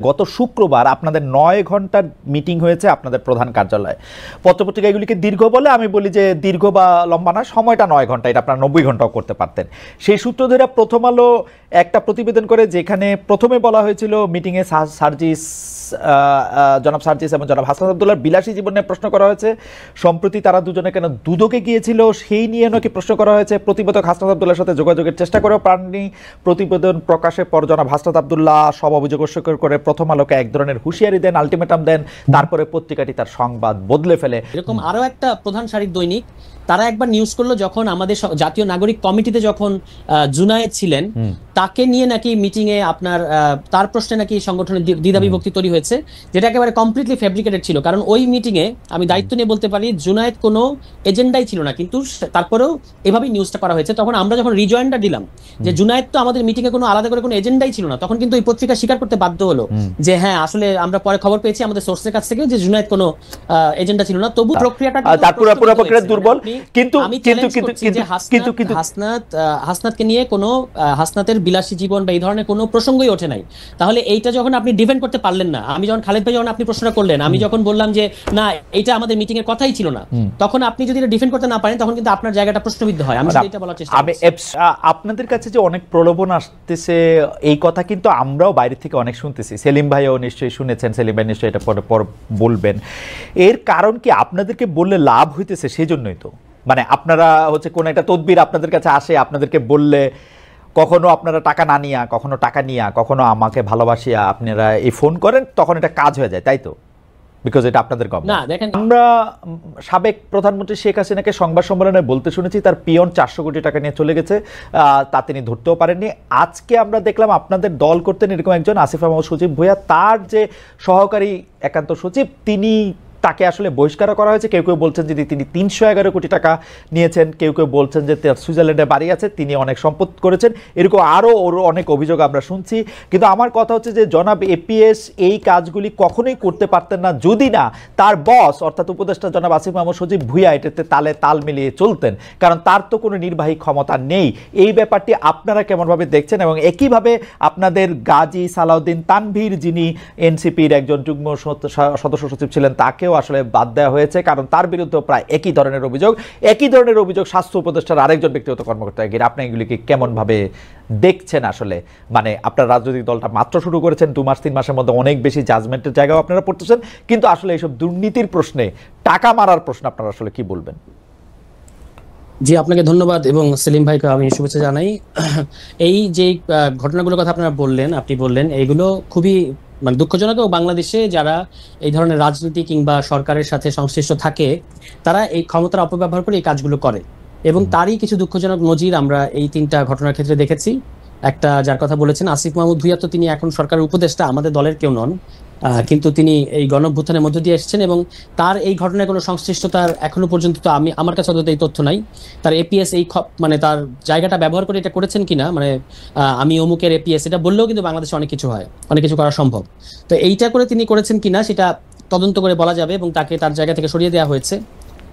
গত শুক্রবার আপনাদের 9 ঘন্টার মিটিং হয়েছে আপনাদের প্রধান কার্যালয়ে। পত্রপত্রিকা এগুলিকে দীর্ঘ বলে, আমি বলি যে দীর্ঘ বা লম্বা না, সময়টা 9 ঘন্টা, এটা আপনারা 90 ঘন্টাও করতে পারতেন। সেই সূত্র ধরে প্রথম আলো একটা প্রতিবেদন করে, যেখানে প্রথমে বলা হয়েছিল মিটিংয়ে জনাব সার্জিস এবং জনাব হাসনাত আবদুল্লাহর বিলাসী জীবনে প্রশ্ন করা হয়েছে। সম্প্রতি তারা দুজনে কেন দুদকে গিয়েছিল সেই নিয়ে নাকি প্রশ্ন করা হয়েছে। প্রতিবেদক হাসনাত আবদুল্লাহর সাথে যোগাযোগের চেষ্টা করেও পাননি। প্রতিবেদন প্রকাশের পর জনাব হাসনাত আবদুল্লাহ সব অভিযোগ অস্বীকার করে প্রথম আলোকে এক ধরনের হুঁশিয়ারি দেন, আলটিমেটাম দেন। তারপরে পত্রিকাটি তার সংবাদ বদলে ফেলে। এরকম আরো একটা প্রধান সারির দৈনিক তারা একবার নিউজ করলো, যখন আমাদের জাতীয় নাগরিক কমিটিতে যখন জুনায়েদ ছিলেন, তাকে নিয়ে নাকি মিটিং এ আপনার তার প্রশ্নে নাকি সংগঠনের দ্বিধা বিভক্তি তৈরি হয়েছে, যেটা একেবারে কমপ্লিটলি ফেব্রিকেটেড ছিল। কারণ ওই মিটিং এ আমি দায়িত্ব নিয়ে বলতে পারি জুনায়েদ কোনো এজেন্ডাই ছিল না, কিন্তু তারপরেও এভাবেই নিউজটা করা হয়েছে। তখন আমরা যখন রিজয়েন্ডার দিলাম যে জুনায়েদ তো আমাদের মিটিং এ কোনো আলাদা করে কোনো এজেন্ডাই ছিল না, তখন কিন্তু এই পত্রিকা স্বীকার করতে বাধ্য হলো যে হ্যাঁ আসলে আমরা পরে খবর পেয়েছি আমাদের সোর্সের কাছ থেকে যে জুনায়েদ কোনো এজেন্ডা ছিল না। তবু প্রক্রিয়াটা দুর্বল। কিন্তু হাসনাতকে নিয়ে কোনো হাসনাতের বিলাসী জীবন বা এই ধরনের কোনো প্রসঙ্গই ওঠে নাই। তাহলে এইটা যখন আপনি ডিফেন্ড করতে পারলেন না, আমি যখন খালেদ ভাই যখন আপনি প্রশ্নটা করলেন, আমি যখন বললাম যে না এটা আমাদের মিটিং এর কথাই ছিল না, তখন আপনি যদি এটা ডিফেন্ড করতে না পারেন তখন কিন্তু আপনার জায়গাটা প্রশ্নবিদ্ধ হয়। আমি এটা বলার চেষ্টা করছি। আপনাদের কাছে যে অনেক প্রলোভন আসতেছে এই কথা কিন্তু আমরাও বাইরে থেকে অনেক শুনতেছি। সেলিম ভাইও নিশ্চয়ই শুনেছেন, সেলিম ভাই নিশ্চয়ই এটা পর বলবেন। এর কারণ কি আপনাদেরকে বললে লাভ হইতেছে সেজন্যই তো, মানে আপনারা হচ্ছে কোন একটা তদবির আপনাদের কাছে আসে, আপনাদেরকে বললে কখনো আপনারা টাকা না নিয়া, কখনো টাকা নিয়া, কখনো আমাকে ভালোবাসিয়া আপনারা এই ফোন করেন, তখন এটা কাজ হয়ে যায়, তাই তো? বিকজ এটা আপনাদের গভর্নমেন্ট। না দেখেন, আমরা সাবেক প্রধানমন্ত্রী শেখ হাসিনাকে সংবাদ সম্মেলনে বলতে শুনেছি তার পিয়ন 400 কোটি টাকা নিয়ে চলে গেছে, তা তিনি ধরতেও পারেননি। আজকে আমরা দেখলাম আপনাদের দল করতেন এরকম একজন আসিফ মাহমুদ সচিব ভূঁইয়া, তার যে সহকারী একান্ত সচিব তাকে আসলে বহিষ্কার করা হয়েছে। কেউ কেউ বলছেন যে তিনি 311 কোটি টাকা নিয়েছেন, কেউ কেউ বলছেন যে তার সুইজারল্যান্ডে বাড়ি আছে, তিনি অনেক সম্পদ করেছেন, এরকম আরও অনেক অভিযোগ আমরা শুনছি। কিন্তু আমার কথা হচ্ছে যে জনাব এপিএস এই কাজগুলি কখনোই করতে পারতেন না যদি না তার বস অর্থাৎ উপদেষ্টা জনাব আসিফ মাহমুদ সচিব ভূঁইয়া এটাতে তাল মিলিয়ে চলতেন, কারণ তার তো কোনো নির্বাহী ক্ষমতা নেই। এই ব্যাপারটি আপনারা কেমনভাবে দেখছেন? এবং একইভাবে আপনাদের গাজী সালাউদ্দিন তানভীর, যিনি এনসিপির একজন যুগ্ম সদস্য সচিব ছিলেন, তাকেও আসলে বাদ দেওয়া হয়েছে, কারণ তার বিরুদ্ধে প্রায় একই ধরনের অভিযোগ স্বাস্থ্য উপদেষ্টার আরেকজন ব্যক্তিগত কর্মকর্তা গিয়ে। আপনি এগুলিকে কেমন ভাবে দেখছেন? আসলে মানে আপনার রাজনৈতিক দলটা মাত্র শুরু করেছেন, 2 মাস 3 মাসের মধ্যে অনেক বেশি জাজমেন্টের জায়গাও আপনারা পড়তেছেন, কিন্তু আসলে এইসব দুর্নীতির প্রশ্নে, টাকা মারার প্রশ্ন আপনারা আসলে কি বলবেন? জি, আপনাকে ধন্যবাদ এবং সেলিম ভাইকে আমি শুভেচ্ছা জানাই। এই যে ঘটনাগুলোর কথা আপনারা বললেন, আপনি বললেন, এইগুলো খুবই মানে দুঃখজনক। এবং বাংলাদেশে যারা এই ধরনের রাজনীতি কিংবা সরকারের সাথে সংশ্লিষ্ট থাকে, তারা এই ক্ষমতার অপব্যবহার করে এই কাজগুলো করে। এবং তারই কিছু দুঃখজনক নজির আমরা এই 3টা ঘটনার ক্ষেত্রে দেখেছি। একটা যার কথা বলেছেন আসিফ মাহমুদ ভূঁইয়া, তো তিনি এখন সরকারের উপদেষ্টা, আমাদের দলের কেউ নন, কিন্তু তিনি এই গণঅভ্যুত্থানের মধ্য দিয়ে এসেছেন এবং তার এই ঘটনায় কোনো সংশ্লিষ্টতার এখনো পর্যন্ত তো আমার কাছে অন্তত এই তথ্য নাই। তার এপিএস এই মানে তার জায়গাটা ব্যবহার করে এটা করেছেন কিনা, মানে আমি অমুকের এপিএস এটা বললেও কিন্তু বাংলাদেশে অনেক কিছু হয়, অনেক কিছু করা সম্ভব। তো এইটা করে তিনি করেছেন কিনা সেটা তদন্ত করে বলা যাবে এবং তাকে তার জায়গা থেকে সরিয়ে দেওয়া হয়েছে।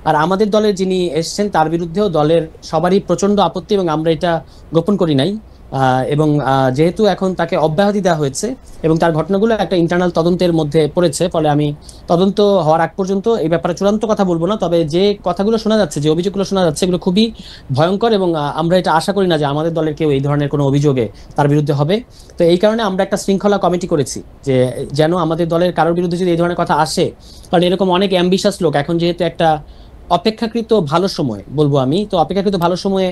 আর আমাদের দলের যিনি এসছেন তার বিরুদ্ধেও দলের সবারই প্রচন্ড আপত্তি এবং আমরা এটা গোপন করি নাই। এবং যেহেতু এখন তাকে অব্যাহতি দেওয়া হয়েছে এবং তার ঘটনাগুলো একটা ইন্টারনাল তদন্তের মধ্যে পড়েছে, ফলে আমি তদন্ত হওয়ার আগ পর্যন্ত এই ব্যাপারে চূড়ান্ত কথা বলবো না। তবে যে কথাগুলো শোনা যাচ্ছে, যে অভিযোগগুলো শোনা যাচ্ছে, এগুলো খুবই ভয়ঙ্কর এবং আমরা এটা আশা করি না যে আমাদের দলের কেউ এই ধরনের কোনো অভিযোগে তার বিরুদ্ধে হবে। তো এই কারণে আমরা একটা শৃঙ্খলা কমিটি করেছি যে যেন আমাদের দলের কারোর বিরুদ্ধে যদি এই ধরনের কথা আসে, কারণ এরকম অনেক অ্যাম্বিশাস লোক, এখন যেহেতু একটা অপেক্ষাকৃত ভালো সময় বলবো আমি, তো অপেক্ষাকৃত ভালো সময়ে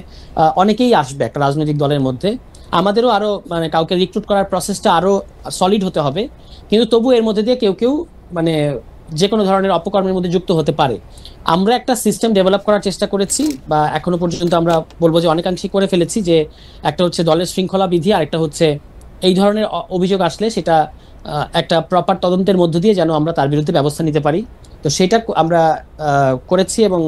অনেকেই আসবে একটা রাজনৈতিক দলের মধ্যে। আমাদেরও আরো মানে কাউকে রিক্রুট করার প্রসেসটা আরো সলিড হতে হবে, কিন্তু তবু এর মধ্যে দিয়ে কেউ কেউ মানে যে কোনো ধরনের অপকর্মের মধ্যে যুক্ত হতে পারে। আমরা একটা সিস্টেম ডেভেলপ করার চেষ্টা করেছি, বা এখনো পর্যন্ত আমরা বলবো যে অনেকাংশেই করে ফেলেছি, যে একটা হচ্ছে দলের শৃঙ্খলা বিধি, আর একটা হচ্ছে এই ধরনের অভিযোগ আসলে সেটা একটা প্রপার তদন্তের মধ্য দিয়ে যেন আমরা তার বিরুদ্ধে ব্যবস্থা নিতে পারি। তো সেটা আমরা করেছি এবং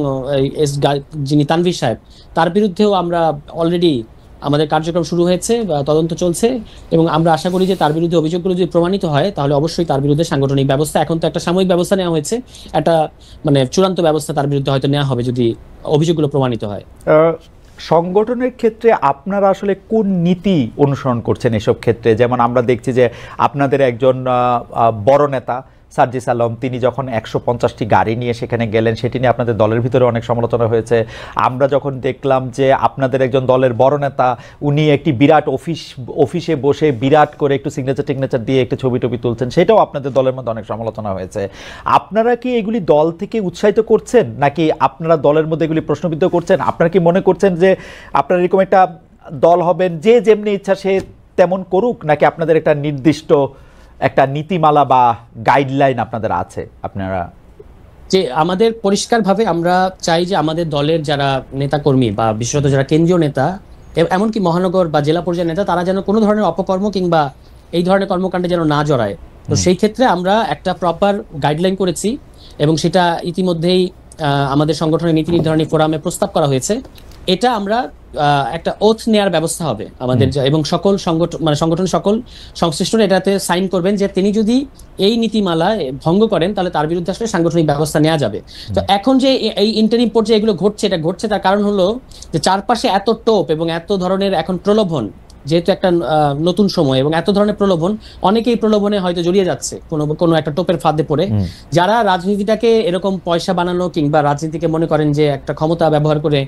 যিনি তানভীর সাহেব, তার বিরুদ্ধেও আমরা অলরেডি আমাদের কার্যক্রম শুরু হয়েছে বা তদন্ত চলছে এবং আমরা আশা করি যে তার বিরুদ্ধে অভিযোগগুলো যদি প্রমাণিত হয় তাহলে অবশ্যই তার বিরুদ্ধে সাংগঠনিক ব্যবস্থা, এখন তো একটা সাময়িক ব্যবস্থা নেওয়া হয়েছে, একটা মানে চূড়ান্ত ব্যবস্থা তার বিরুদ্ধে হয়তো নেওয়া হবে যদি অভিযোগগুলো প্রমাণিত হয়। সংগঠনের ক্ষেত্রে আপনারা আসলে কোন নীতি অনুসরণ করছেন এসব ক্ষেত্রে? যেমন আমরা দেখছি যে আপনাদের একজন বড় নেতা সার্জিস আলম, তিনি যখন 150টি গাড়ি নিয়ে সেখানে গেলেন, সেটি নিয়ে আপনাদের দলের ভিতরে অনেক সমালোচনা হয়েছে। আমরা যখন দেখলাম যে আপনাদের একজন দলের বড় নেতা, উনি একটি বিরাট অফিসে বসে বিরাট করে একটু সিগনেচার দিয়ে একটু ছবি টবি তুলছেন, সেটাও আপনাদের দলের মধ্যে অনেক সমালোচনা হয়েছে। আপনারা কি এগুলি দল থেকে উৎসাহিত করছেন, নাকি আপনারা দলের মধ্যে এগুলি প্রশ্নবিদ্ধ করছেন? আপনারা কি মনে করছেন যে আপনারা এরকম একটা দল হবেন যে যেমনি ইচ্ছা সে তেমন করুক, নাকি আপনাদের একটা নির্দিষ্ট একটা নীতিমালা বা গাইডলাইন আপনাদের আছে? আপনারা যে আমাদের পরিষ্কারভাবে আমরা চাই যে আমাদের দলের যারা নেতাকর্মী বা বিশেষত যারা কেন্দ্রীয় নেতা, এমনকি মহানগর বা জেলা পর্যায়ের নেতা, তারা যেন কোনো ধরনের অপকর্ম কিংবা এই ধরনের কর্মকাণ্ডে যেন না জড়ায়। তো সেই ক্ষেত্রে আমরা একটা প্রপার গাইডলাইন করেছি এবং সেটা ইতিমধ্যেই আমাদের সংগঠনের নীতি নির্ধারণী ফোরামে প্রস্তাব করা হয়েছে। এটা আমরা একটা ওথ নেয়ার ব্যবস্থা হবে আমাদের, এবং সকল সংগঠন সকল সংশ্লিষ্টরা এটাতে সাইন করবেন যে তিনি যদি এই নীতিমালা ভঙ্গ করেন তাহলে তার বিরুদ্ধে আসলে সাংগঠনিক ব্যবস্থা নেওয়া যাবে। তো এখন যে এই ইন্টারিম পর্যায়ে এগুলো ঘটছে, এটা ঘটছে তার কারণ হলো যে চারপাশে এত টোপ এবং এত ধরনের এখন প্রলোভন, যেহেতু একটা নতুন সময় এবং এত ধরনের প্রলোভন, অনেকেই প্রলোভনে হয়তো জড়িয়ে যাচ্ছে কোনো একটা টোপের ফাঁদে পড়ে। যারা রাজনীতিটাকে এরকম পয়সা বানানো কিংবা রাজনীতিকে মনে করেন যে একটা ক্ষমতা ব্যবহার করে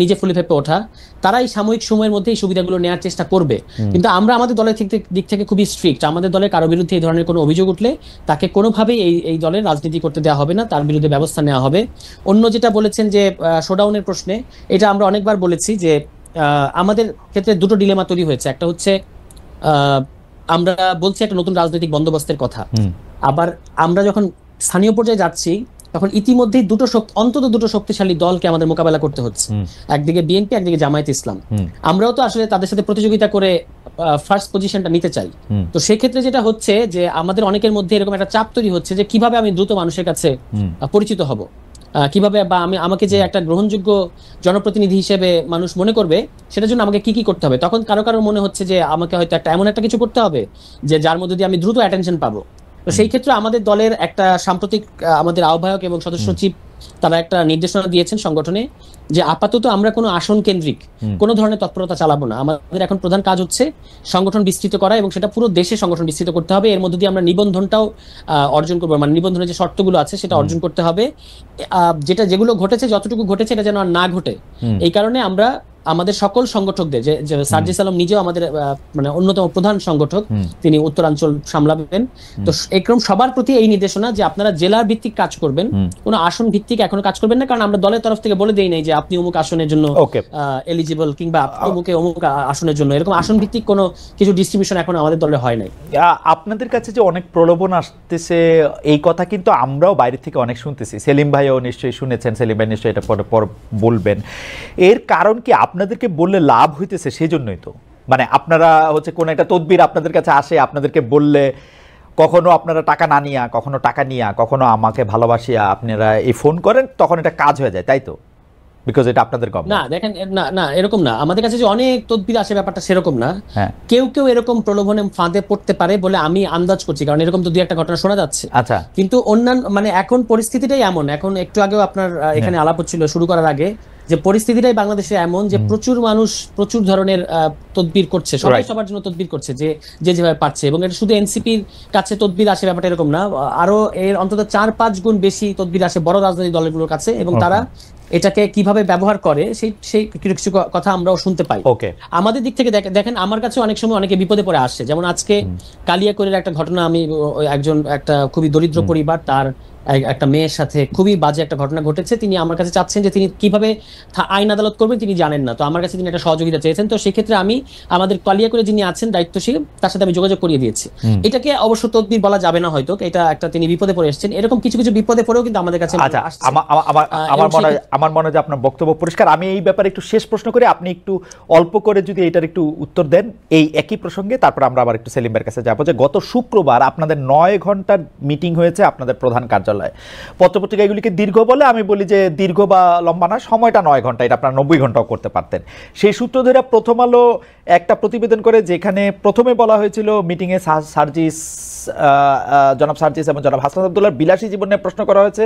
নিজে ফুলে ফেপে ওঠা, তারাই সাময়িক সময়ের মধ্যে এই সুবিধাগুলো নেওয়ার চেষ্টা করবে। কিন্তু আমরা আমাদের দলের দিক থেকে খুবই স্ট্রিক্ট। আমাদের দলের কারো বিরুদ্ধে এই ধরনের কোনো অভিযোগ উঠলে তাকে কোনোভাবেই এই দলের রাজনীতি করতে দেওয়া হবে না, তার বিরুদ্ধে ব্যবস্থা নেওয়া হবে। অন্য যেটা বলেছেন যে শোডাউনের প্রশ্নে, এটা আমরা অনেকবার বলেছি যে আমাদের ক্ষেত্রে দুটো ডিলেমা তৈরি হয়েছে। একটা হচ্ছে আমরা বলছি একটা নতুন রাজনৈতিক বন্দোবস্তের কথা, আবার আমরা যখন স্থানীয় পর্যায়ে যাচ্ছি তখন ইতিমধ্যেই অন্তত দুটো শক্তিশালী দলকে আমাদের মোকাবেলা করতে হচ্ছে, একদিকে বিএনপি, একদিকে জামায়াত ইসলাম। আমরাও তো আসলে তাদের সাথে প্রতিযোগিতা করে ফার্স্ট পজিশনটা নিতে চাই। তো সেক্ষেত্রে যেটা হচ্ছে যে আমাদের অনেকের মধ্যে এরকম একটা চাপ তৈরি হচ্ছে যে কিভাবে আমি দ্রুত মানুষের কাছে পরিচিত হব, কিভাবে বা আমাকে যে একটা গ্রহণযোগ্য জনপ্রতিনিধি হিসেবে মানুষ মনে করবে, সেটার জন্য আমাকে কি কি করতে হবে। তখন কারো কারো মনে হচ্ছে যে আমাকে হয়তো এমন একটা কিছু করতে হবে যে যার মধ্যে দিয়ে আমি দ্রুত অ্যাটেনশন পাবো। তো সেই ক্ষেত্রে আমাদের দলের একটা সাম্প্রতিক আমাদের আহ্বায়ক এবং সদস্য সচিব তারা একটা নির্দেশনা দিয়েছেন সংগঠনে যে আপাতত আমরা কোনো আসন কেন্দ্রিক কোনো ধরনের তৎপরতা চালাবো না। আমাদের এখন প্রধান কাজ হচ্ছে সংগঠন বিস্তৃত করা, এবং সেটা পুরো দেশে সংগঠন বিস্তৃত করতে হবে। এর মধ্যে দিয়ে আমরা নিবন্ধনটাও অর্জন করবো, মানে নিবন্ধনের যে শর্তগুলো আছে সেটা অর্জন করতে হবে। যেগুলো ঘটেছে, যতটুকু ঘটেছে এটা যেন আর না ঘটে। এই কারণে আমরা আমাদের সকল সংগঠকদের, যে সার্জিস আলম নিজেও আমাদের মানে অন্যতম প্রধান সংগঠক, তিনি উত্তরাঞ্চল সামলাবেন। তো এরকম সবার প্রতি এই নির্দেশনা যে আপনারা জেলার ভিত্তিক কাজ করবেন, কোনো আসন ভিত্তিক এখনো কাজ করবেন না। কারণ আমরা দলের তরফ থেকে বলে দেই নাই যে আপনি অমুক আসনের জন্য এলিজিবল কিংবা অমুক আসনের জন্য, এরকম আসন ভিত্তিক কোনো কিছু ডিস্ট্রিবিউশন এখন আমাদের দলে হয় নাই। আপনাদের কাছে যে অনেক প্রলোভন আসতেছে এই কথা কিন্তু আমরাও বাইরে থেকে অনেক শুনতেছি। সেলিম ভাইও নিশ্চয়ই শুনেছেন, সেলিম ভাই নিশ্চয়ই এটা পর বলবেন। এর কারণ কি আপনাদেরকে বললে লাভ হইতেছে সেই জন্যই তো, মানে আপনারা হচ্ছে কোন একটা তদবির আপনাদের কাছে আসে, আপনাদেরকে বললে কখনো আপনারা টাকা না নিয়া, কখনো টাকা নিয়া, কখনো আমাকে ভালোবাসিয়া আপনারা এই ফোন করেন, তখন এটা কাজ হয়ে যায়, তাই তো? বিকজ এটা আপনাদের গভর্নমেন্ট। না দেখেন, না এরকম না, আমাদের কাছে যে অনেক তদবির আসে ব্যাপারটা সেরকম না। কেউ এরকম প্রলোভনে ফাঁদে পড়তে পারে বলে আমি আন্দাজ করছি, কারণ এরকম তো দুই একটা ঘটনা শোনা যাচ্ছে। আচ্ছা, কিন্তু অন্যান্য মানে এখন পরিস্থিতিটাই এমন, এখন একটু আগেও আপনার এখানে আলাপ হচ্ছিল শুরু করার আগে, যে পরিস্থিতিটাই বাংলাদেশে এমন যে প্রচুর মানুষ প্রচুর ধরনের তদবির করছে, সবাই সবার জন্য তদবির করছে যে যেভাবে পারছে। এবং এটা শুধু এনসিপির কাছে তদবির আসে ব্যাপারটা এরকম না, আরো এর অন্তত 4-5 গুণ বেশি তদবির আসে বড় রাজনৈতিক দলগুলোর কাছে, এবং তারা এটাকে কিভাবে ব্যবহার করে সেই কিছু কথা আমরাও শুনতে পাই। আমাদের দিক থেকে দেখেন, আমার কাছে অনেক সময় অনেকে বিপদে পড়ে আসছে। যেমন আজকে কালিয়াকৈরের একটা ঘটনা, আমি একটা খুবই দরিদ্র পরিবার, তার একটা মেয়ের সাথে খুবই বাজে একটা ঘটনা ঘটেছে। তিনি আমার কাছে চাচ্ছেন যে তিনি কিভাবে আইন আদালত করবেন তিনি জানেন না, তো আমার কাছে তিনি একটা সহযোগিতা চেয়েছেন। তো সেক্ষেত্রে আমি আমাদের কালিয়াকৈরে যিনি আছেন দায়িত্বশীল, তার সাথে আমি যোগাযোগ করিয়ে দিয়েছি। এটাকে অবশ্য তদবির বলা যাবে না, হয়তো এটা একটা তিনি বিপদে পড়ে এসেছেন, এরকম কিছু বিপদে পড়েও কিন্তু আমাদের কাছে। আমার মনে হয় যে আপনার বক্তব্য পরিষ্কার। আমি এই ব্যাপারে একটু শেষ প্রশ্ন করে আপনি একটু অল্প করে যদি এটার একটু উত্তর দেন এই একই প্রসঙ্গে, তারপর আমরা আবার একটু সেলিম ভাইয়ের কাছে যাবো। যে গত শুক্রবার আপনাদের 9 ঘন্টার মিটিং হয়েছে আপনাদের প্রধান কার্যালয়ে। পত্রপত্রিকা এগুলিকে দীর্ঘ বলে, আমি বলি যে দীর্ঘ বা লম্বা না, সময়টা 9 ঘন্টা, এটা আপনারা 90 ঘন্টাও করতে পারতেন। সেই সূত্র ধরে প্রথম আলো একটা প্রতিবেদন করে, যেখানে প্রথমে বলা হয়েছিল মিটিংয়ে জনাব সার্জিস এবং জনাব হাসনাত আব্দুল্লাহর বিলাসী জীবন নিয়ে প্রশ্ন করা হয়েছে।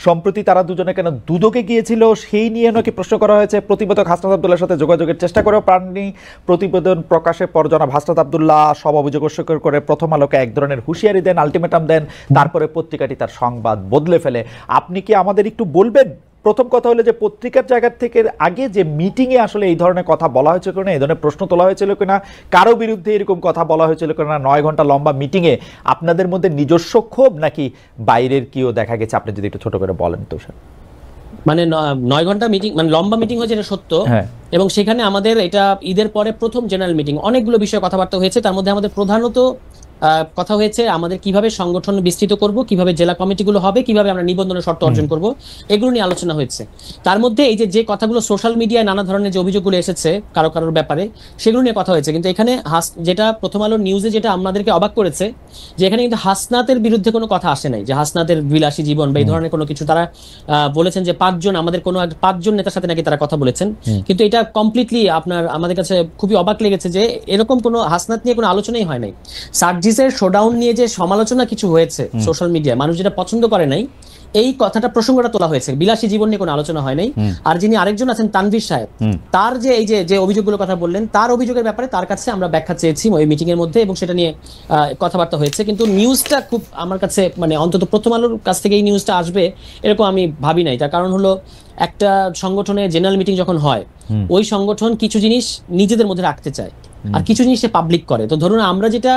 সম্প্রতি তারা দুজনে কেন দুদকে গিয়েছিল সেই নিয়ে নাকি প্রশ্ন করা হয়েছে। প্রতিবেদক হাসনাত আব্দুল্লাহর সাথে যোগাযোগের চেষ্টা করেও পাননি। প্রতিবেদন প্রকাশের পর জনাব হাসনাত আব্দুল্লাহ সব অভিযোগ অস্বীকার করে প্রথম আলোকে এক ধরনের হুঁশিয়ারি দেন, আলটিমেটাম দেন। তারপরে পত্রিকাটি তার সংবাদ বদলে ফেলে। আপনি কি আমাদের একটু বলবেন, প্রথম কথা হলো যে পত্রিকার জায়গা থেকে আগে যে মিটিংয়ে আসলে এই ধরনের কথা বলা হয়েছিল কিনা, এই ধরনের প্রশ্ন তোলা হয়েছিল কিনা, কারো বিরুদ্ধে এরকম কথা বলা হয়েছিল কিনা 9 ঘন্টা লম্বা মিটিংয়ে? আপনাদের মধ্যে নিজস্ব ক্ষোভ নাকি বাইরের কিও দেখা গেছে? আপনি যদি একটু ছোট করে বলেন তো স্যার। মানে 9 ঘন্টা মিটিং, মানে লম্বা মিটিং হয়েছে, এটা সত্য। এবং সেখানে আমাদের এটা ঈদের পরে প্রথম জেনারেল মিটিং, অনেকগুলো বিষয়ে কথাবার্তা হয়েছে। তার মধ্যে আমাদের প্রধানত কথা হয়েছে আমাদের কিভাবে সংগঠন বিস্তৃত করব, কিভাবে জেলা কমিটিগুলো হবে, কিভাবে আমরা নিবন্ধনের শর্ত অর্জন করব, এগুলো নিয়ে আলোচনা হয়েছে। তার মধ্যে এই যে কথাগুলো সোশ্যাল মিডিয়ায় নানা ধরনের যে অভিযোগগুলো এসেছে কারোর ব্যাপারে, সেগুলো নিয়ে কথা হয়েছে। কিন্তু এখানে যেটা প্রথম আলো নিউজে যেটা আমাদেরকে অবাক করেছে, যে এখানে কিন্তু হাসনাতের বিরুদ্ধে কোনো কথা আসে নাই, যে হাসনাতের বিলাসী জীবন বা এই ধরনের কোনো কিছু। তারা বলেছেন যে 5 জন, আমাদের কোনো 5 জন নেতার সাথে নাকি তারা কথা বলেছেন। কিন্তু এটা কমপ্লিটলি আমাদের কাছে খুবই অবাক লেগেছে যে এরকম কোনো হাসনাত নিয়ে কোনো আলোচনাই হয় নাই। সার্জিসের শোডাউন নিয়ে যে সমালোচনা কিছু হয়েছে সোশ্যাল মিডিয়ায়, মানুষ যেটা পছন্দ করে নাই, এই কথাটা প্রসঙ্গটা তোলা হয়েছে। বিলাসী জীবন নিয়ে কোনো আলোচনা হয় নাই। আর যিনি আরেকজন আছেন তানভীর সাহেব, তার যে এই যে অভিযোগগুলোর কথা বললেন, তার অভিযোগের ব্যাপারে তার কাছে আমরা ব্যাখ্যা চেয়েছি ওই মিটিং এর মধ্যে, এবং সেটা নিয়ে কথাবার্তা হয়েছে। কিন্তু নিউজটা খুব আমার কাছে, মানে অন্তত প্রথম আলোর কাছ থেকে এই নিউজটা আসবে এরকম আমি ভাবি নাই। তার কারণ হলো, একটা সংগঠনে জেনারেল মিটিং যখন হয়, ওই সংগঠন কিছু জিনিস নিজেদের মধ্যে রাখতে চায় আর কিছু জিনিস সে পাবলিক করে। তো ধরুন আমরা যেটা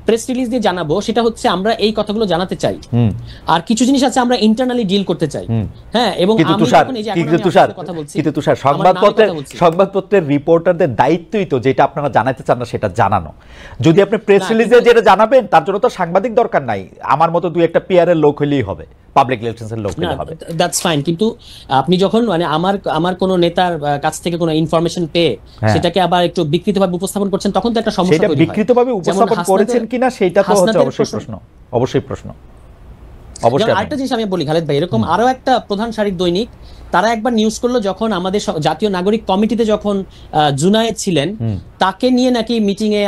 প্রেস রিলিজ দিয়ে জানাবো সেটা হচ্ছে আমরা এই কথাগুলো জানাতে চাই, আর কিছু জিনিস আছে আমরা ইন্টারনালি ডিল করতে চাই। হ্যাঁ, এবং সংবাদপত্রের রিপোর্টারদের দায়িত্বই তো যেটা আপনারা জানাতে চান না সেটা জানানো। যদি আপনি প্রেস রিলিজে যেটা জানাবেন তার জন্য তো সাংবাদিক দরকার নাই, আমার মতো 2-1টা পিআরের লোক হলেই হবে, পাবলিক রিলেশনসের লোক হলেই হবে। That's fine. কিন্তু আপনি যখন মানে আমার কোনো নেতার কাছ থেকে কোনো ইনফরমেশন পেয়ে সেটাকে আবার একটু বিকৃতভাবে উপস্থাপন করছেন, তখন তো একটা সমস্যা তৈরি হয়। বিকৃতভাবে উপস্থাপন করেছেন কিনা সেটা তো হচ্ছে অবশ্যই প্রশ্ন। আরেকটা জিনিস আমি বলি খালেদ ভাই, এরকম আরো একটা প্রধান সারির দৈনিক তারা একবার নিউজ করলো, যখন আমাদের জাতীয় নাগরিক কমিটিতে যখন জুনায়েদ ছিলেন, তাকে নিয়ে নাকি মিটিং এ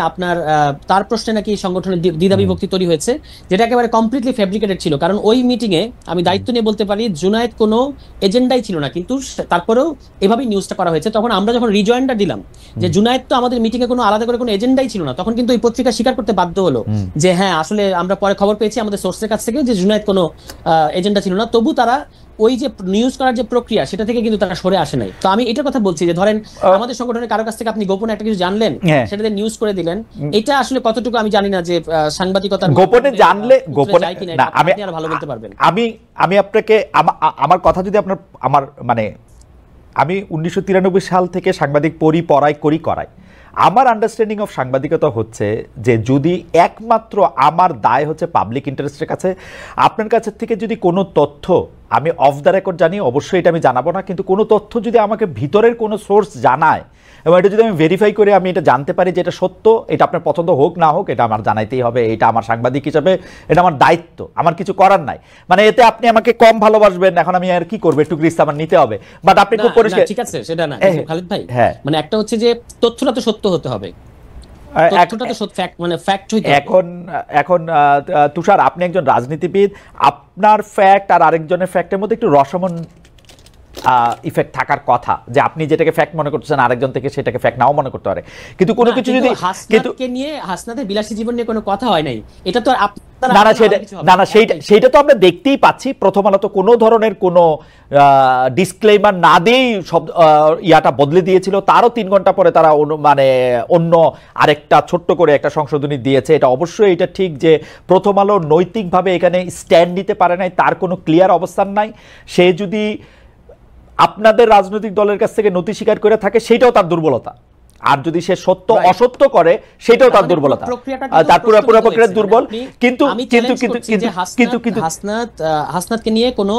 তার প্রশ্নে নাকি সংগঠনের দ্বিধা বিভক্তি তৈরি হয়েছে, যেটা একেবারে কমপ্লিটলি ফেব্রিকেটেড ছিল। কারণ ওই মিটিং এ আমি দায়িত্ব নিয়ে বলতে পারি জুনায়েদ কোনো এজেন্ডাই ছিল না, কিন্তু তারপরেও এভাবেই নিউজটা করা হয়েছে। তখন আমরা যখন রিজয়েন্ডার দিলাম যে জুনায়েদ তো আমাদের মিটিং এ কোনো আলাদা করে কোনো এজেন্ডাই ছিল না, তখন কিন্তু ওই পত্রিকা স্বীকার করতে বাধ্য হলো যে হ্যাঁ আসলে আমরা পরে খবর পেয়েছি আমাদের সোর্সের কাছ থেকে যে জুনায়েদ কোনো এজেন্ডা ছিল না। তবু তারা ওই যে নিউজ করার যে প্রক্রিয়া সেটা থেকে কিন্তু তারা সরে আসে নাই। তো আমি এটার কথা বলছি যে ধরেন আমাদের সংগঠনের কারো কাছ থেকে আপনি গোপনে একটা কিছু জানলেন, সেটাতে নিউজ করে দিলেন, এটা আসলে কতটুকু আমি জানি না যে সাংবাদিকতার গোপনে জানলে গোপনে না, আপনি আরো ভালো বলতে পারবেন। আমি আপনাকে আমার কথা যদি আপনার আমার মানে আমি 1993 সাল থেকে সাংবাদিক করাই। আমার আন্ডারস্ট্যান্ডিং অফ সাংবাদিকতা হচ্ছে যে যদি একমাত্র আমার দায় হচ্ছে পাবলিক ইন্টারেস্টের কাছে, আপনার কাছে থেকে যদি কোনো তথ্য আমি অফ দ্য রেকর্ড জানি, অবশ্যই এটা আমি জানাবো না, কিন্তু কোনো তথ্য যদি আমাকে ভিতরের কোনো সোর্স জানায় এবং এটা যদি আমি ভেরিফাই করে আমি এটা জানতে পারি যে এটা সত্য, এটা আপনার পছন্দ হোক না হোক এটা আমার জানাইতেই হবে, এটা আমার সাংবাদিক হিসাবে এটা আমার দায়িত্ব, আমার কিছু করার নাই। মানে এতে আপনি আমাকে কম ভালোবাসবেন, এখন আমি আর কি করবো, একটু রিস্ক আমার নিতে হবে, বাট আপনি খুব পরিষ্কার। ঠিক আছে, সেটা না খালিদ ভাই, হ্যাঁ মানে একটা হচ্ছে যে তথ্যটা তো সত্য হতে হবে, এখন তুষার আপনি একজন রাজনীতিবিদ, আপনার ফ্যাক্ট আর আরেকজনের ফ্যাক্টের মধ্যে একটু রসমন ইফেক্ট থাকার কথা, যে আপনি যেটাকে ফ্যাক্ট মনে করতেছেন আরেকজন থেকে সেটাকে ফ্যাক্ট নাও মনে করতে পারে। কিন্তু কোনো কিছু যদি হাসনাতকে নিয়ে, হাসনাতের বিলাসী জীবন নিয়ে কোনো কথা হয় নাই, এটা তো সেইটা তো আমরা দেখতেই পাচ্ছি। প্রথম আলো তো কোনো ধরনের কোনো ডিসক্লেইমার না দিয়েই সব ইয়াটা বদলে দিয়েছিল, তারও 3 ঘন্টা পরে তারা মানে অন্য আরেকটা ছোট্ট করে একটা সংশোধনী দিয়েছে। এটা অবশ্যই এটা ঠিক যে প্রথম আলো নৈতিকভাবে এখানে স্ট্যান্ড নিতে পারে নাই, তার কোনো ক্লিয়ার অবস্থান নাই। সে যদি আপনাদের রাজনৈতিক দলের কাছ থেকে নথি স্বীকার করে থাকে সেটাও তার দুর্বলতা, আর যদি সে সত্য অসত্য করে সেটাও তার দুর্বলতা, তার পুরো প্রক্রিয়া দুর্বল। কিন্তু হাসনাতকে নিয়ে কোনো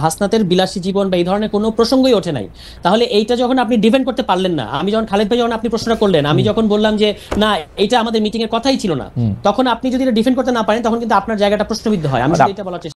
হাসনাতের বিলাসী জীবন বা এই ধরনের কোনো প্রসঙ্গই ওঠে নাই। তাহলে এইটা যখন আপনি ডিফেন্ড করতে পারলেন না, আমি যখন খালেদ ভাই যখন আপনি প্রশ্নটা করলেন, আমি যখন বললাম যে না এইটা আমাদের মিটিং এর কথাই ছিল না, তখন আপনি যদি এটা ডিফেন্ড করতে না পারেন তখন কিন্তু আপনার জায়গাটা প্রশ্নবিদ্ধ হয়। আমি এটা বলার চেষ্টা